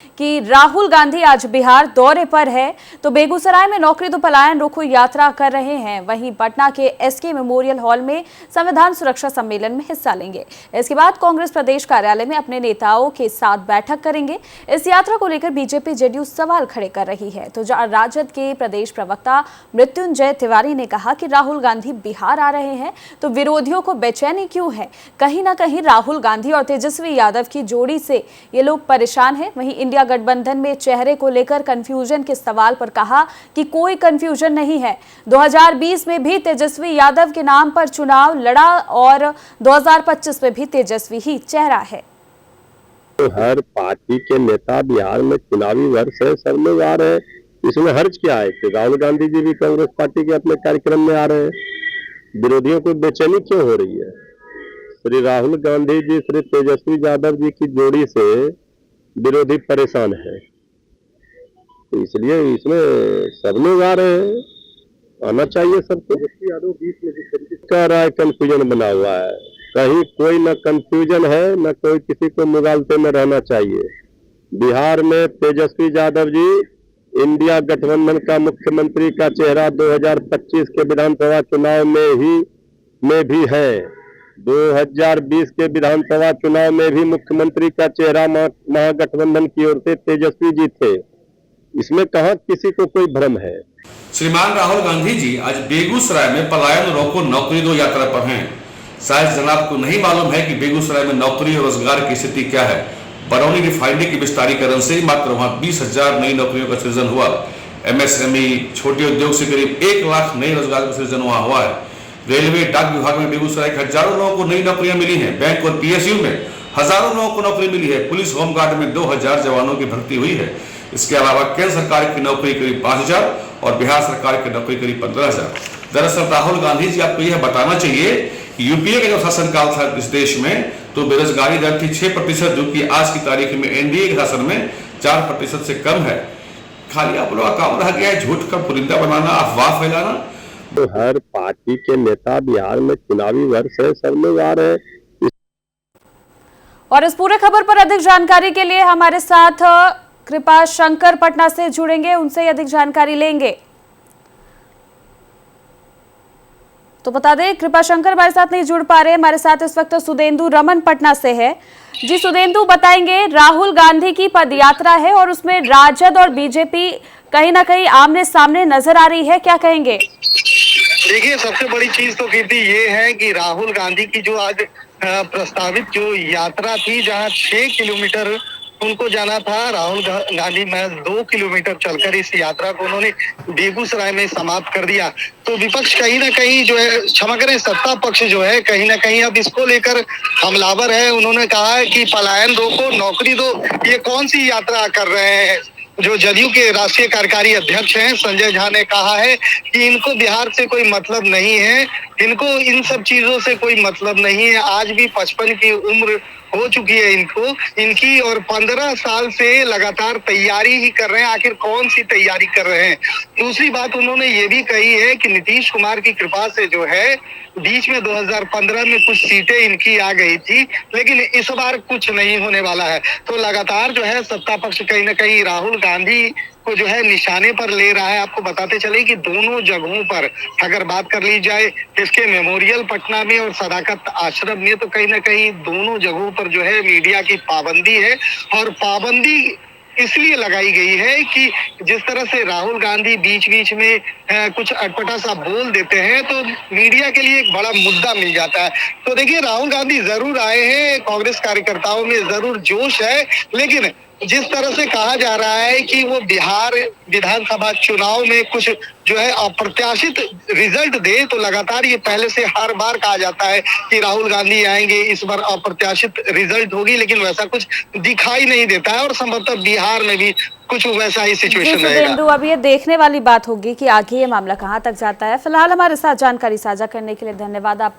कि राहुल गांधी आज बिहार दौरे पर है तो बेगूसराय में नौकरी तो पलायन रोको यात्रा कर रहे हैं। वहीं पटना के एसके मेमोरियल हॉल में संविधान सुरक्षा सम्मेलन में हिस्सा लेंगे। इसके बाद कांग्रेस प्रदेश कार्यालय में अपने नेताओं के साथ बैठक करेंगे। इस यात्रा को लेकर बीजेपी जेडीयू सवाल खड़े कर रही है तो राजद के प्रदेश प्रवक्ता मृत्युंजय तिवारी ने कहा कि राहुल गांधी बिहार आ रहे हैं तो विरोधियों को बेचैनी क्यों है। कहीं ना कहीं राहुल गांधी और तेजस्वी यादव की जोड़ी से ये लोग परेशान हैं। वहीं इंडिया गठबंधन में चेहरे को लेकर कंफ्यूजन के सवाल पर कहा कि कोई कंफ्यूजन नहीं है। 2020 में भी तेजस्वी यादव के नाम पर चुनाव लड़ा और 2025 में भी तेजस्वी ही चेहरा है। हर पार्टी के नेता बिहार में चुनावी वर्ष है, सब लोग आ रहे हैं, इसमें हर्ज क्या है कि राहुल गांधी जी भी कांग्रेस पार्टी के अपने कार्यक्रम में आ रहे हैं। विरोधियों को बेचैनी क्यों हो रही है? श्री राहुल गांधी जी श्री तेजस्वी यादव जी की जोड़ी से विरोधी परेशान है, तो इसलिए इसमें सब लोग आ रहे हैं, आना चाहिए सबको। यादव बीच में कह रहा है कंफ्यूजन बना हुआ है, कहीं कोई न कंफ्यूजन है न कोई किसी को मुगालते में रहना चाहिए। बिहार में तेजस्वी यादव जी इंडिया गठबंधन का मुख्यमंत्री का चेहरा 2025 के विधानसभा चुनाव में भी है। 2020 के विधानसभा चुनाव में भी मुख्यमंत्री का चेहरा महागठबंधन की ओर से तेजस्वी जी थे, इसमें कहां किसी को कोई भ्रम है। श्रीमान राहुल गांधी जी आज बेगूसराय में पलायन रोको नौकरी दो यात्रा पर हैं। शायद जनाब को नहीं मालूम है कि बेगूसराय में नौकरी और रोजगार की स्थिति क्या है। बरौनी रिफाइनरी के विस्तारीकरण से मात्र वहां 20,000 नई नौकरियों का सृजन हुआ। एमएसएमई छोटे उद्योग से करीब 1 लाख नए रोजगार का सृजन वहां हुआ है। रेलवे डाक विभाग में बेगूसराय के हजारों लोगों को नई नौकरियां मिली हैं। बैंक और पीएसयू में हजारों लोगों को नौकरी मिली है। पुलिस होमगार्ड में 2000 जवानों की भर्ती हुई है। इसके अलावा केंद्र सरकार की नौकरी करीब 5000 और बिहार सरकार की नौकरी करीब 15000। दरअसल राहुल गांधी जी आपको यह बताना चाहिए कि यूपीए का जो शासनकाल था इस देश में तो बेरोजगारी दर थी 6%, जो कि आज की तारीख में एनडीए के शासन में 4% से कम है। खाली आप लोगों का काम रह गया है झूठ का पुरिंदा बनाना, अफवाह फैलाना। तो हर पार्टी के नेता बिहार में चुनावी वर्ष है, सब लोग आ रहे हैं। और इस पूरे खबर पर अधिक जानकारी के लिए हमारे साथ कृपा शंकर पटना से जुड़ेंगे, उनसे अधिक जानकारी लेंगे। तो बता दें कृपा शंकर हमारे साथ नहीं जुड़ पा रहे, हमारे साथ इस वक्त सुदेंदु रमन पटना से है। जी सुदेंदु, बताएंगे राहुल गांधी की पदयात्रा है और उसमें राजद और बीजेपी कहीं ना कहीं आमने सामने नजर आ रही है, क्या कहेंगे? देखिए, सबसे बड़ी चीज तो कीर्ति ये है कि राहुल गांधी की जो आज प्रस्तावित जो यात्रा थी, जहां 6 किलोमीटर उनको जाना था, राहुल गांधी महज 2 किलोमीटर चलकर इस यात्रा को उन्होंने बेगूसराय में समाप्त कर दिया। तो विपक्ष कहीं ना कहीं जो है, क्षमा करें, सत्ता पक्ष जो है कहीं ना कहीं अब इसको लेकर हमलावर है। उन्होंने कहा है कि पलायन रोको नौकरी दो। ये कौन सी यात्रा कर रहे हैं? जो जदयू के राष्ट्रीय कार्यकारी अध्यक्ष हैं संजय झा ने कहा है कि इनको बिहार से कोई मतलब नहीं है, इनको इन सब चीजों से कोई मतलब नहीं है। आज भी 55 की उम्र हो चुकी है इनकी, और 15 साल से लगातार तैयारी ही कर रहे हैं। आखिर कौन सी तैयारी कर रहे हैं? दूसरी बात उन्होंने ये भी कही है कि नीतीश कुमार की कृपा से जो है बीच में 2015 में कुछ सीटें इनकी आ गई थी, लेकिन इस बार कुछ नहीं होने वाला है। तो लगातार जो है सत्ता पक्ष कहीं ना कहीं राहुल गांधी को जो है निशाने पर ले रहा है। आपको बताते चले कि दोनों जगहों पर अगर बात कर ली जाए, इसके मेमोरियल पटना में और सदाकत आश्रम में, तो कहीं ना कहीं दोनों जगहों पर जो है मीडिया की पाबंदी है। और पाबंदी इसलिए लगाई गई है कि जिस तरह से राहुल गांधी बीच बीच में कुछ अटपटा सा बोल देते हैं तो मीडिया के लिए एक बड़ा मुद्दा मिल जाता है। तो देखिए, राहुल गांधी जरूर आए हैं, कांग्रेस कार्यकर्ताओं में जरूर जोश है, लेकिन जिस तरह से कहा जा रहा है कि वो बिहार विधानसभा चुनाव में कुछ जो है अप्रत्याशित रिजल्ट दे, तो लगातार ये पहले से हर बार कहा जाता है कि राहुल गांधी आएंगे, इस बार अप्रत्याशित रिजल्ट होगी, लेकिन वैसा कुछ दिखाई नहीं देता है और संभवतः बिहार में भी कुछ वैसा ही सिचुएशन रहेगा। अब ये देखने वाली बात होगी कि आगे ये मामला कहां तक जाता है। फिलहाल हमारे साथ जानकारी साझा करने के लिए धन्यवाद आपका।